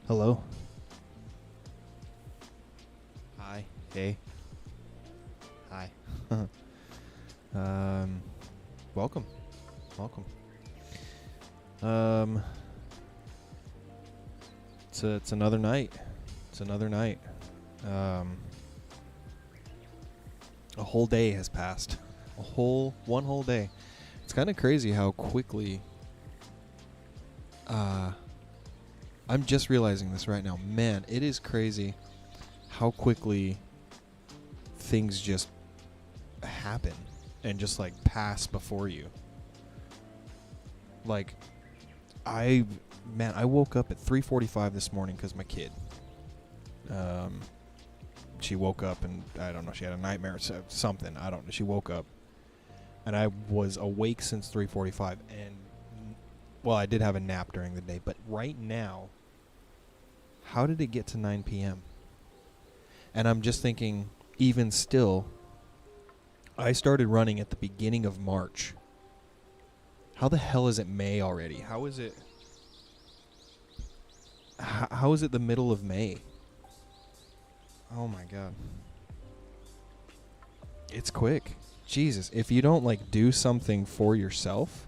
Hello. Hi. Hey. Hi. Welcome. Welcome. It's another night. It's another night. A whole day has passed. One whole day. It's kind of crazy how quickly. I'm just realizing this right now. Man, it is crazy how quickly things just happen and just like pass before you. Like, I woke up at 3:45 this morning because my kid. She woke up and I don't know. She had a nightmare or something. I don't know. She woke up, and I was awake since 3:45. And well, I did have a nap during the day, but right now, how did it get to 9 p.m.? And I'm just thinking, even still, I started running at the beginning of March. How the hell is it May already? How is it? How is it the middle of May? Oh my God. It's quick. Jesus, if you don't like do something for yourself,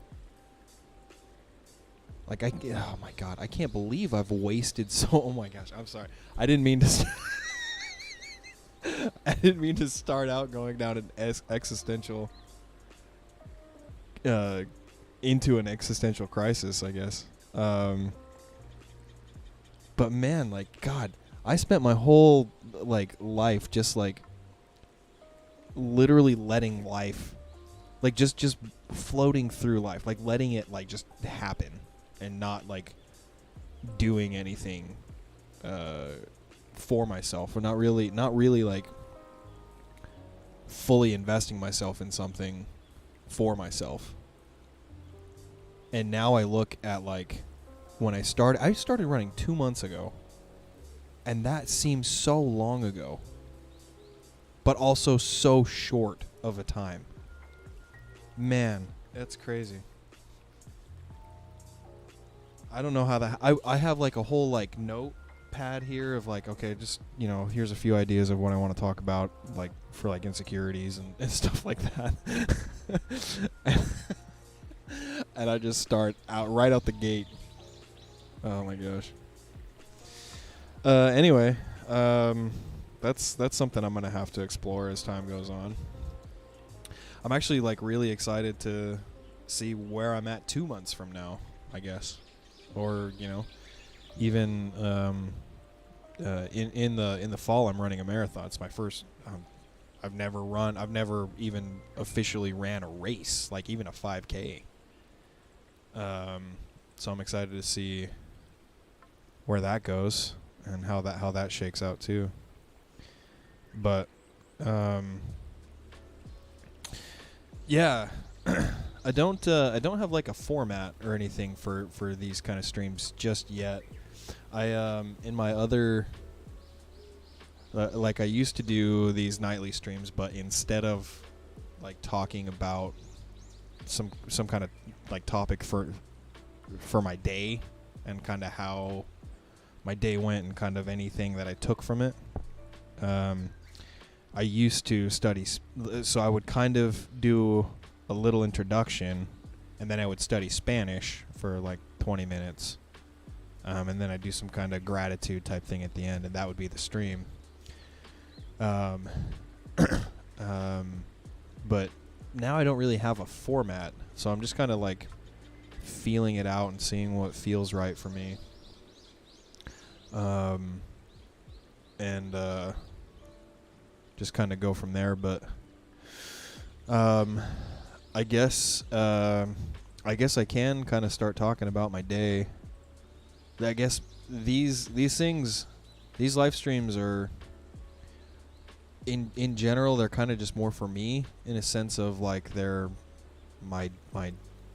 like oh my God, I can't believe I've wasted oh my gosh, I'm sorry. I didn't mean to I didn't mean to start out going down an existential into an existential crisis, I guess. But man, like, God, I spent my whole like life just like literally letting life, like just floating through life, like letting it like just happen and not like doing anything for myself, or not really like fully investing myself in something for myself. And now I look at like when I started running 2 months ago, and that seems so long ago, but also so short of a time. Man, that's crazy. I don't know how that. I have like a whole like notepad here of like, okay, just, you know, here's a few ideas of what I want to talk about, like for like insecurities and stuff like that. And I just start right out the gate. Oh my gosh. Anyway, that's something I'm gonna have to explore as time goes on. I'm actually like really excited to see where I'm at 2 months from now, I guess, or you know, even in the fall I'm running a marathon. It's my first. I've never even officially ran a race, like even a 5K. So I'm excited to see where that goes and how that shakes out too. But yeah, I don't have like a format or anything for these kind of streams just yet. I in my other like I used to do these nightly streams, but instead of like talking about some kind of like topic for my day and kind of how my day went and kind of anything that I took from it, I used to study, so I would kind of do a little introduction, and then I would study Spanish for like 20 minutes, and then I'd do some kind of gratitude type thing at the end, and that would be the stream. But now I don't really have a format, so I'm just kind of like feeling it out and seeing what feels right for me. And just kind of go from there. But I guess I can kind of start talking about my day. I guess these things, these live streams are in general, they're kind of just more for me, in a sense of like they're my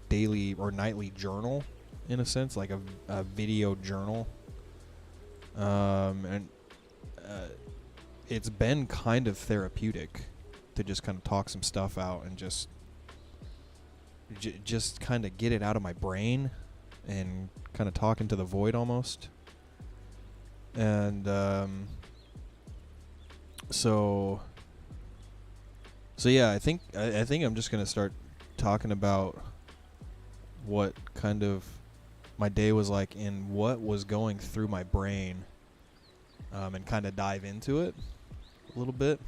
daily or nightly journal, in a sense, like a video journal. And it's been kind of therapeutic to just kind of talk some stuff out and just kind of get it out of my brain and kind of talk into the void almost. And so yeah, I think I'm just gonna start talking about what kind of my day was like and what was going through my brain, and kind of dive into it a little bit.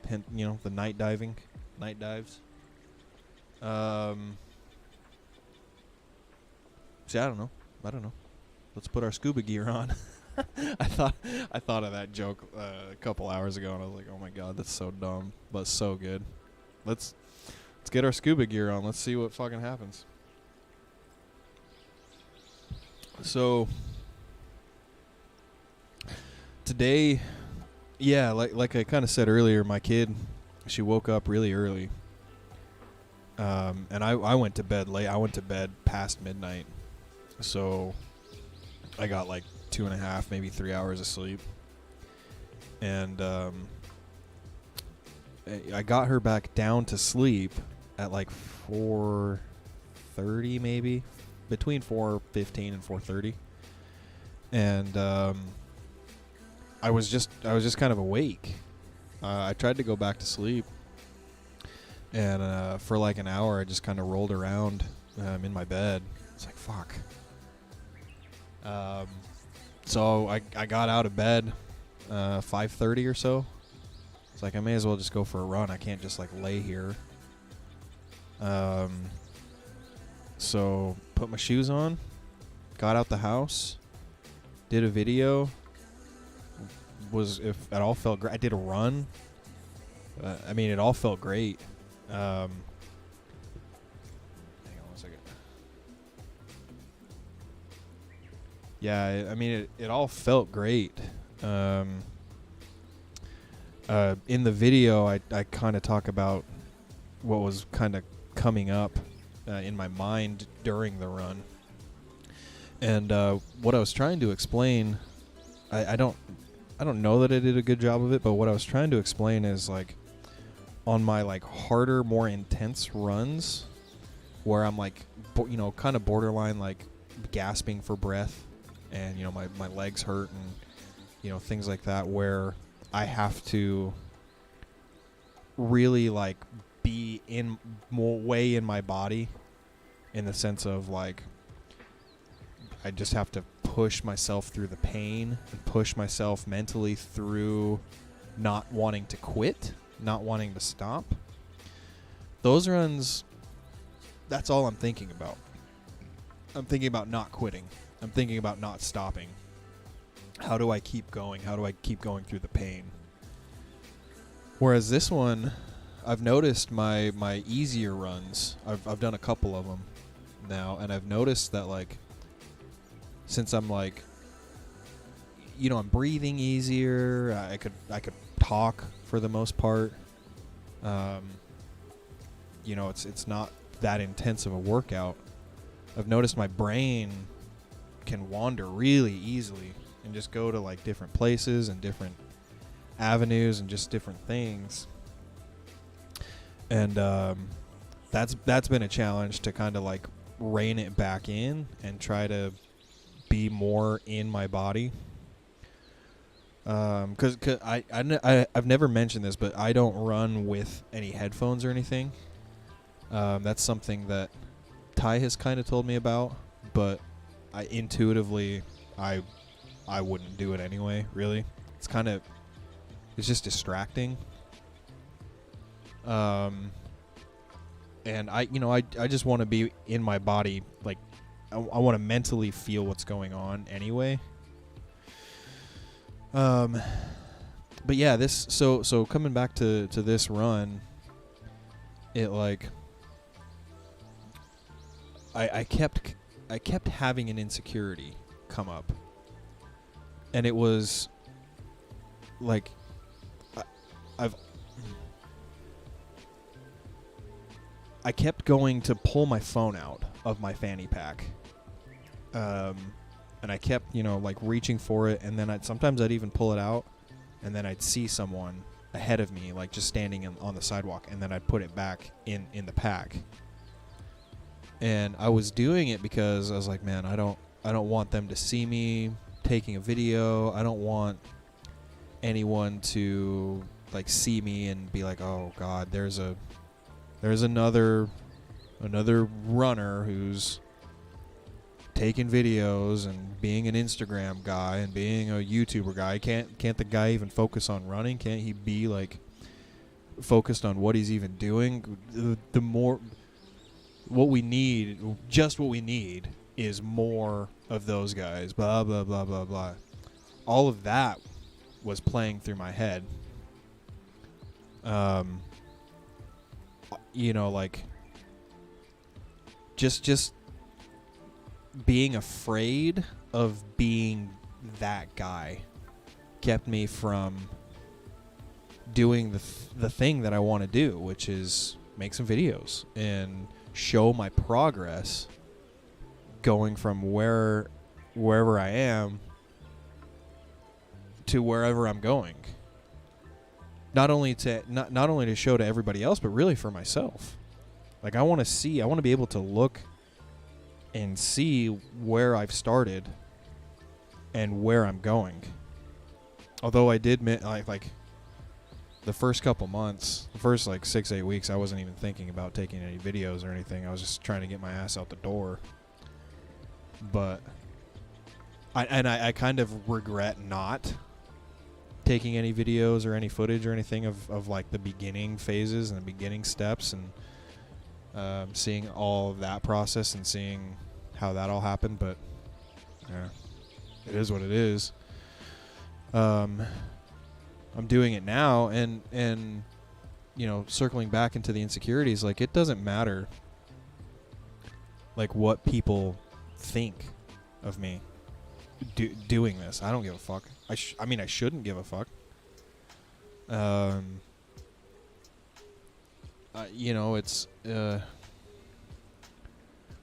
Hint, the night dives. See, I don't know. Let's put our scuba gear on. I thought of that joke a couple hours ago, and I was like, oh my god, that's so dumb, but so good. Let's get our scuba gear on. Let's see what fucking happens. So today, yeah, like I kind of said earlier, my kid, she woke up really early. And I went to bed late. I went to bed past midnight. So I got like 2.5, maybe 3 hours of sleep. And I got her back down to sleep at like 4:30, maybe between 4:15 and 4:30. And I was just kind of awake. I tried to go back to sleep, and for like an hour I just kind of rolled around in my bed. It's like, fuck. So I got out of bed 5:30 or so. It's like, I may as well just go for a run. I can't just like lay here. So put my shoes on, got out the house, did a video. If it all felt great. I did a run. I mean, it all felt great. Hang on one second. Yeah, I mean, it all felt great. In the video, I kind of talk about what was kind of coming up in my mind during the run. And what I was trying to explain, I don't know that I did a good job of it, but what I was trying to explain is, like, on my like harder, more intense runs, where I'm like, kind of borderline like gasping for breath, and my legs hurt, and things like that, where I have to really like be in more way in my body, in the sense of like I just have to push myself through the pain and push myself mentally through not wanting to quit, not wanting to stop. Those runs, that's all I'm thinking about. I'm thinking about not quitting. I'm thinking about not stopping. How do I keep going? How do I keep going through the pain? Whereas this one, I've noticed my easier runs, I've done a couple of them now, and I've noticed that, like, since I'm like, I'm breathing easier, I could talk for the most part. It's not that intense of a workout. I've noticed my brain can wander really easily and just go to like different places and different avenues and just different things. And that's been a challenge, to kind of like rein it back in and try to be more in my body. Because I've never mentioned this, but I don't run with any headphones or anything. That's something that Ty has kind of told me about, but intuitively I wouldn't do it anyway, really. It's just distracting. And I just want to be in my body, like I want to mentally feel what's going on anyway. But yeah, so coming back to this run, it like I kept having an insecurity come up, and it was like I kept going to pull my phone out of my fanny pack, and I kept like reaching for it, and then sometimes I'd even pull it out, and then I'd see someone ahead of me, like just standing on the sidewalk, and then I'd put it back in the pack. And I was doing it because I was like, man, I don't want them to see me taking a video. I don't want anyone to like see me and be like, oh God, there's another runner who's taking videos and being an Instagram guy and being a YouTuber guy. Can't the guy even focus on running? Can't he be like focused on what he's even doing? The more what we need is more of those guys. Blah blah blah blah blah. All of that was playing through my head. You know, like just being afraid of being that guy kept me from doing the thing that I want to do, which is make some videos and show my progress going from wherever I am to wherever I'm going. Not only to show to everybody else, but really for myself. Like I want to be able to look and see where I've started and where I'm going. Although I did like the first couple months, the first like 6-8 weeks, I wasn't even thinking about taking any videos or anything. I was just trying to get my ass out the door. But I kind of regret not taking any videos or any footage or anything of like the beginning phases and the beginning steps, and seeing all of that process and seeing how that all happened. But yeah, it is what it is. I'm doing it now, and you know, circling back into the insecurities, like it doesn't matter like what people think of me doing this. I don't give a fuck. I mean, I shouldn't give a fuck. You know, it's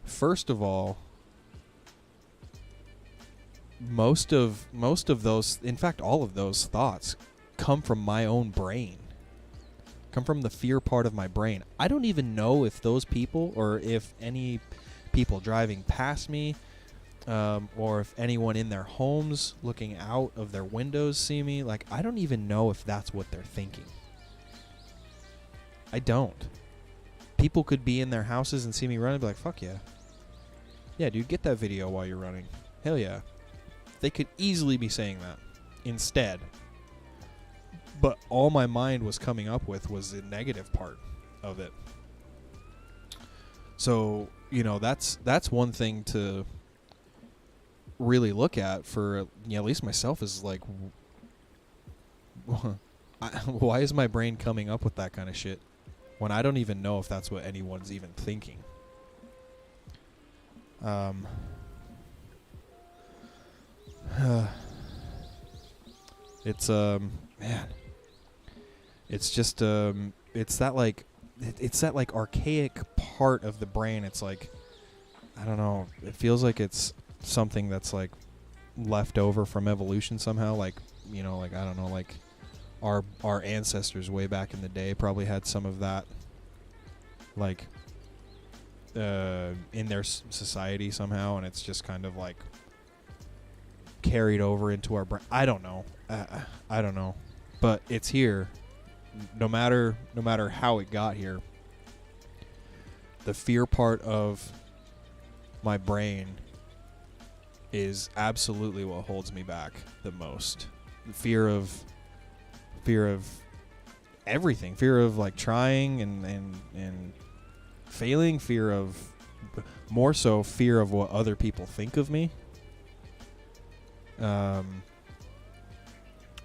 first of all, most of those, in fact, all of those thoughts come from my own brain. Come from the fear part of my brain. I don't even know if those people, or if any people driving past me, or if anyone in their homes looking out of their windows see me. Like, I don't even know if that's what they're thinking. I don't. People could be in their houses and see me running and be like, fuck yeah. Yeah, dude, get that video while you're running. Hell yeah. They could easily be saying that instead. But all my mind was coming up with was the negative part of it. So, you know, that's one thing to really look at for, you know, at least myself, is like, why is my brain coming up with that kind of shit when I don't even know if that's what anyone's even thinking? It's man, it's just it's that like archaic part of the brain. It's like, I don't know, it feels like it's something that's like left over from evolution somehow. Like, you know, like, I don't know, like our ancestors way back in the day probably had some of that, like in their society somehow, and it's just kind of like carried over into our brain. I don't know. I don't know, but it's here. No matter how it got here, the fear part of my brain is absolutely what holds me back the most. The fear of everything. Fear of like trying and failing. Fear of, more so, fear of what other people think of me.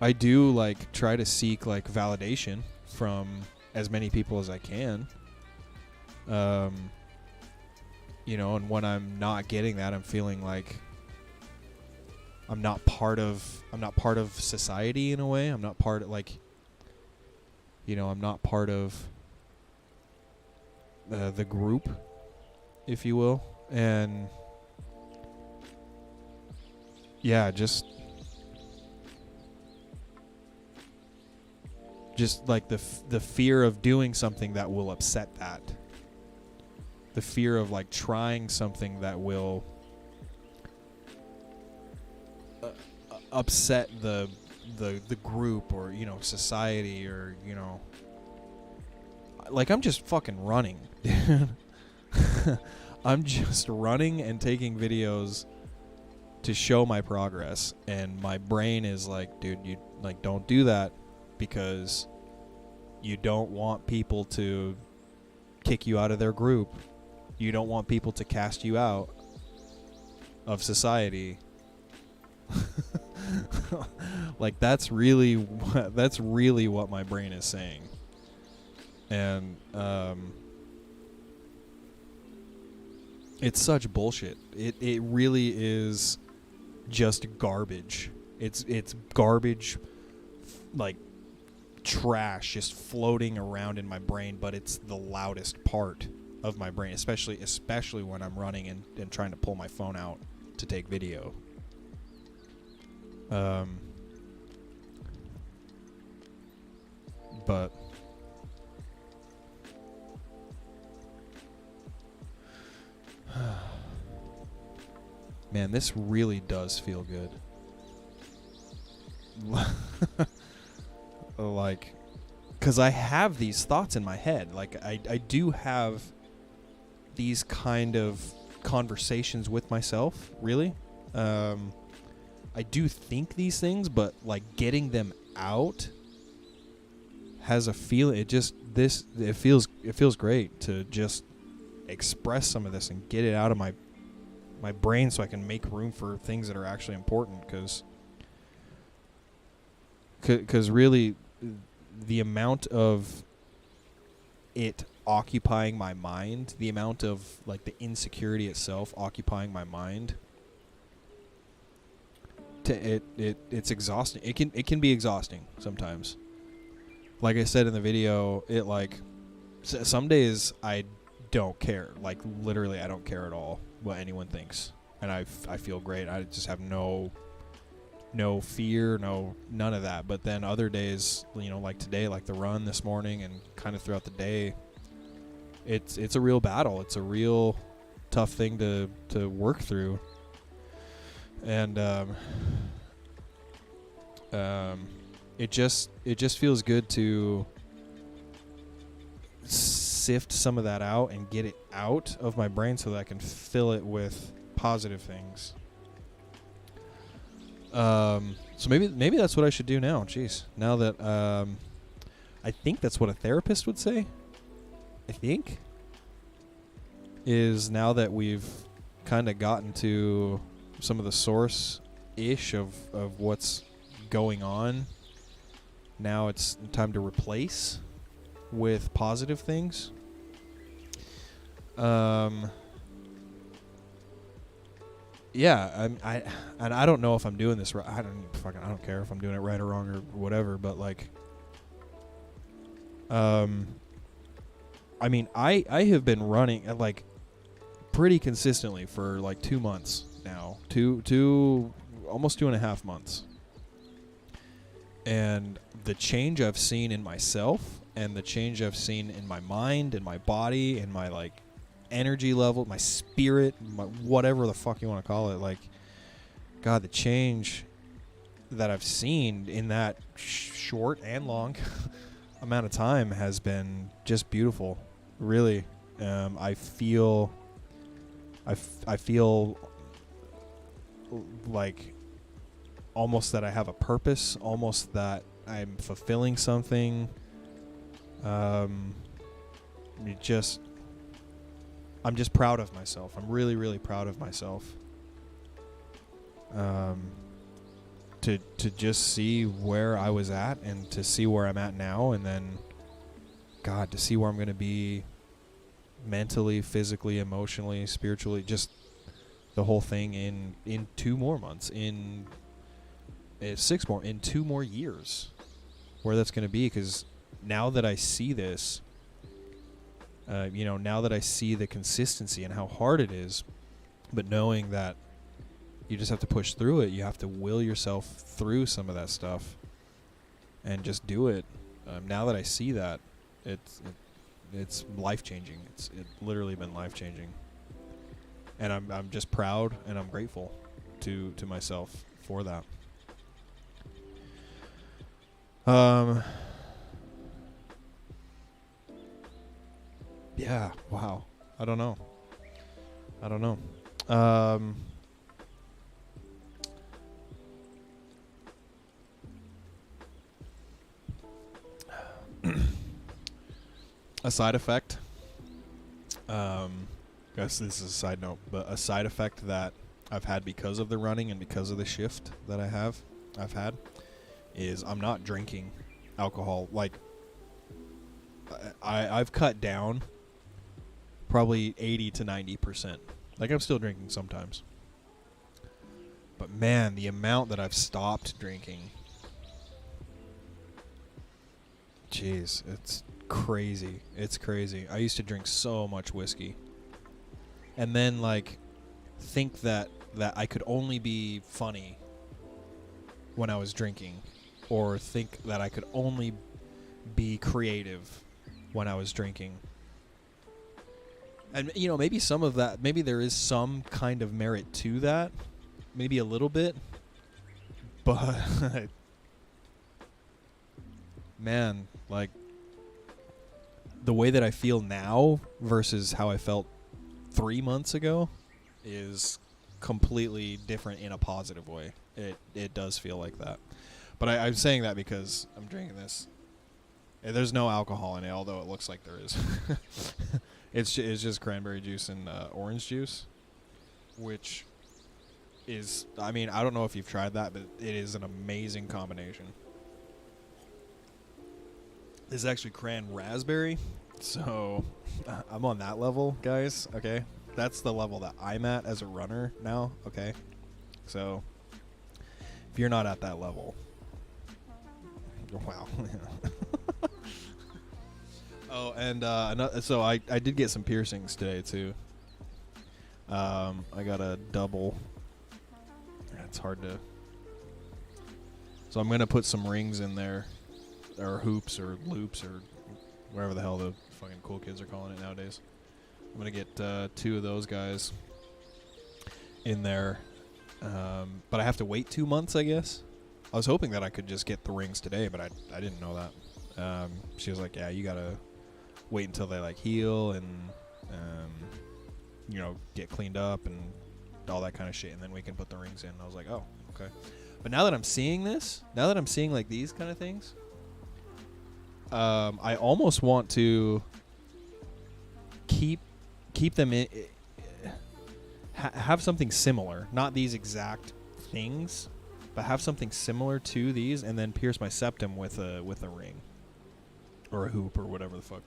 I do like try to seek like validation from as many people as I can. You know, and when I'm not getting that, I'm feeling like I'm not part of society in a way. I'm not part of, like, you know, I'm not part of the group, if you will. And yeah, just like the fear of doing something that will upset that. The fear of like trying something that will upset the group or, you know, society, or, you know, like, I'm just fucking running. I'm just running and taking videos to show my progress, and my brain is like, dude, you, like, don't do that, because you don't want people to kick you out of their group. You don't want people to cast you out of society. Like, that's really what my brain is saying. And it's such bullshit. It really is just garbage. It's garbage, like trash, just floating around in my brain, but it's the loudest part of my brain, especially when I'm running and trying to pull my phone out to take video. But man, this really does feel good. Like, because I have these thoughts in my head. Like, I do have these kind of conversations with myself, really. I do think these things, but, like, getting them out has a feeling. It feels great to just express some of this and get it out of my brain, so I can make room for things that are actually important. Because really, the amount of it occupying my mind, the amount of, like, the insecurity itself occupying my mind, it's exhausting. It can be exhausting sometimes. Like I said in the video, it, like, some days I don't care. Like, literally, I don't care at all what anyone thinks, and I feel great. I just have no fear, none of that. But then other days, you know, like today, like the run this morning, and kind of throughout the day, it's a real battle. It's a real tough thing to work through. And it just feels good to sift some of that out and get it out of my brain so that I can fill it with positive things. So maybe that's what I should do now. Jeez. Now that I think that's what a therapist would say. I think is, now that we've kind of gotten to some of the source-ish of what's going on, now it's time to replace with positive things. Yeah, I don't know if I'm doing this right. I don't care if I'm doing it right or wrong or whatever, but, like, I mean, I have been running at, like, pretty consistently for, like, 2 months now, almost 2.5 months. And the change I've seen in myself, and the change I've seen in my mind and my body and my, like, energy level, my spirit, my whatever the fuck you want to call it, like, God, the change that I've seen in that short and long amount of time has been just beautiful. Really, I feel like almost that I have a purpose, almost that I'm fulfilling something. I'm just proud of myself. I'm really, really proud of myself. To just see where I was at, and to see where I'm at now, and then, God, to see where I'm going to be mentally, physically, emotionally, spiritually, just the whole thing in 2 more months, in 6 more, in 2 more years, where that's going to be. Because now that I see this, now that I see the consistency and how hard it is, but knowing that you just have to push through it, you have to will yourself through some of that stuff and just do it. Now that I see that, it's life-changing. It's literally been life-changing. And I'm just proud, and I'm grateful to myself before that. Yeah, wow. I don't know. A side effect. Guess this is a side note, but a side effect that I've had because of the running and because of the shift that I've had, is I'm not drinking alcohol. Like, I've cut down probably 80 to 90%. Like, I'm still drinking sometimes. But man, the amount that I've stopped drinking, jeez, it's crazy. It's crazy. I used to drink so much whiskey. And then, like, think that I could only be funny when I was drinking, or think that I could only be creative when I was drinking. And, you know, maybe some of that, maybe there is some kind of merit to that, maybe a little bit, but man, like, the way that I feel now versus how I felt 3 months ago is completely different in a positive way. It does feel like that. But I'm saying that because I'm drinking this. And there's no alcohol in it, although it looks like there is. It's just cranberry juice and orange juice, which is, I mean, I don't know if you've tried that, but it is an amazing combination. This is actually cran raspberry, so I'm on that level, guys, okay? That's the level that I'm at as a runner now, okay? So, if you're not at that level, wow. Oh, and so I did get some piercings today, too. I got a double. It's hard to... So I'm going to put some rings in there, or hoops, or loops, or whatever the hell the fucking cool kids are calling it nowadays. I'm going to get 2 of those guys in there. But I have to wait 2 months, I guess. I was hoping that I could just get the rings today, but I didn't know that. She was like, yeah, you got to wait until they, like, heal and, you know, get cleaned up and all that kind of shit, and then we can put the rings in. I was like, oh, okay. But now that I'm seeing this, now that I'm seeing, like, these kind of things, I almost want to keep them in, have something similar, not these exact things, but have something similar to these, and then pierce my septum with a ring or a hoop or whatever the fuck.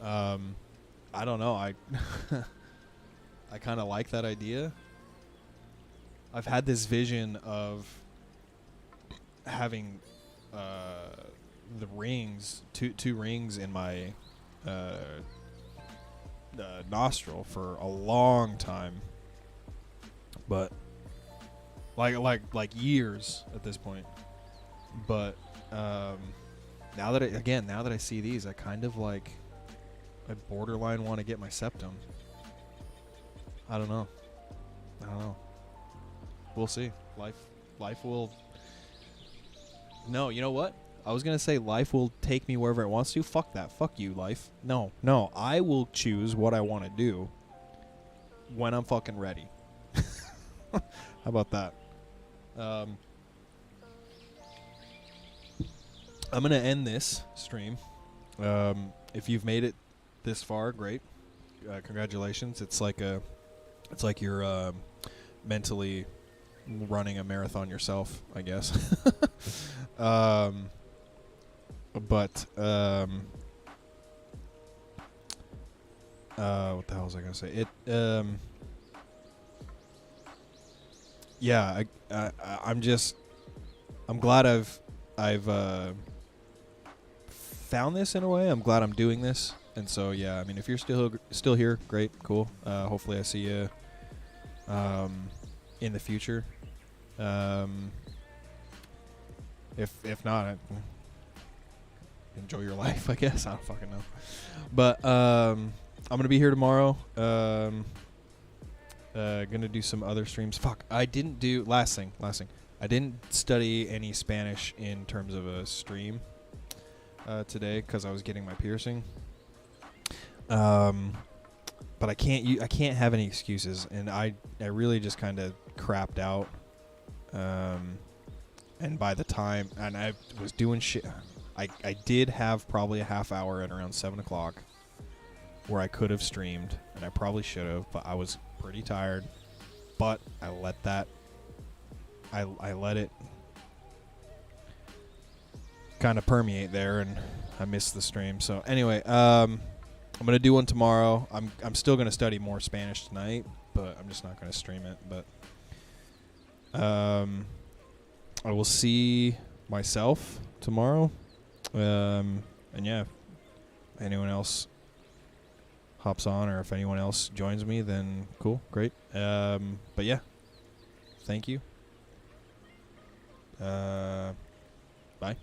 I don't know. I kind of like that idea. I've had this vision of having the rings, two rings in my nostril for a long time, but like years at this point. But now that I see these, I kind of like, I borderline want to get my septum. I don't know. We'll see. Life will... No, you know what? I was going to say life will take me wherever it wants to. Fuck that. Fuck you, life. No. I will choose what I want to do when I'm fucking ready. How about that? I'm going to end this stream. If you've made it this far, great. Congratulations. It's like you're mentally running a marathon yourself, I guess. But what the hell was I gonna say? Yeah, I'm glad I've found this in a way. I'm glad I'm doing this, and so yeah. I mean, if you're still here, great, cool. Hopefully, I see you in the future. If not, enjoy your life, I guess. I don't fucking know. But I'm gonna be here tomorrow. Gonna do some other streams. Fuck, I didn't do last thing. I didn't study any Spanish in terms of a stream today because I was getting my piercing. But I can't have any excuses, and I really just kind of crapped out. And by the time, and I was doing shit, I did have probably a half hour at around 7 o'clock where I could have streamed, and I probably should have, but I was pretty tired. But I let that, I let it kind of permeate there, and I missed the stream. So anyway, I'm gonna do one tomorrow. I'm still gonna study more Spanish tonight, but I'm just not gonna stream it. But I will see myself tomorrow. And yeah, if anyone else hops on, or if anyone else joins me, then cool, great. But yeah, thank you. Bye.